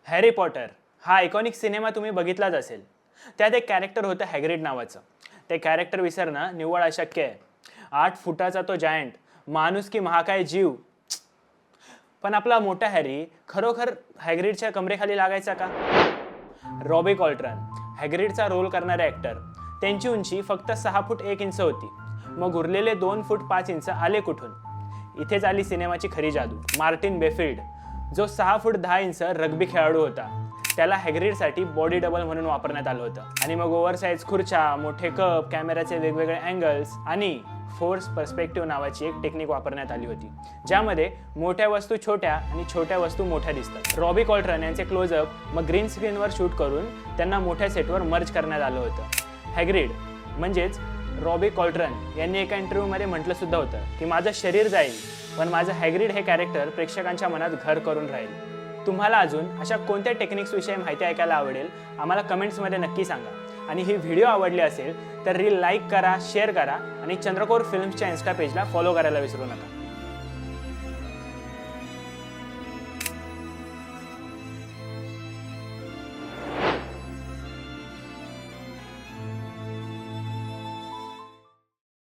Harry Potter हा iconic cinema तुम्ही बघितलाच असेल. त्यात एक कॅरेक्टर होतं हॅग्रिड नावाचं. ते कॅरेक्टर विसरणं निव्वळ अशक्य आहे. 8 फुटाचा तो जायंट, माणूस की महाकाय जीव. पण आपला मोठा हॅरी खरोखर हॅग्रिडच्या कमरेखाली लागायचा का? रॉबी कॉल्ट्रन हॅग्रिडचा रोल करणारे ॲक्टर. त्यांची उंची फक्त 6 फूट 1 इंच होती. मग उरलेले 2 फूट 5 इंच आले कुठून? इथेच आली सिनेमाची खरी जादू. मार्टिन बेफिल्ड, जो 6 फूट 10 इंच रग्बी खेळाडू होता, त्याला हॅग्रिडसाठी बॉडी डबल म्हणून वापरण्यात आलं होतं. आणि मग ओव्हरसाइज खुर्च्या, मोठे कप, कॅमेऱ्याचे वेगवेगळे अँगल्स आणि फोर्स पर्स्पेक्टिव्ह नावाची एक टेक्निक वापरण्यात आली होती, ज्यामध्ये मोठ्या वस्तू छोट्या आणि छोट्या वस्तू मोठ्या दिसतात. रॉबी कॉल्ट्रन यांचे क्लोजअप मग ग्रीन स्क्रीनवर शूट करून त्यांना मोठ्या सेटवर मर्ज करण्यात आलं होतं. हॅग्रिड म्हणजेच रॉबी कॉल्ट्रन यांनी एका इंटरव्ह्यूमध्ये म्हटलं सुद्धा होतं की माझं शरीर जाईल, पण माझं हॅग्रिड हे कॅरेक्टर प्रेक्षकांच्या मनात घर करून राहील. तुम्हाला अजून अशा कोणत्या टेक्निक्सविषयी माहिती ऐकायला आवडेल आम्हाला कमेंट्समध्ये नक्की सांगा. आणि ही व्हिडिओ आवडली असेल तर रील लाईक करा, शेअर करा आणि चंद्रकोर फिल्म्सच्या इन्स्टा पेजला फॉलो करायला विसरू नका.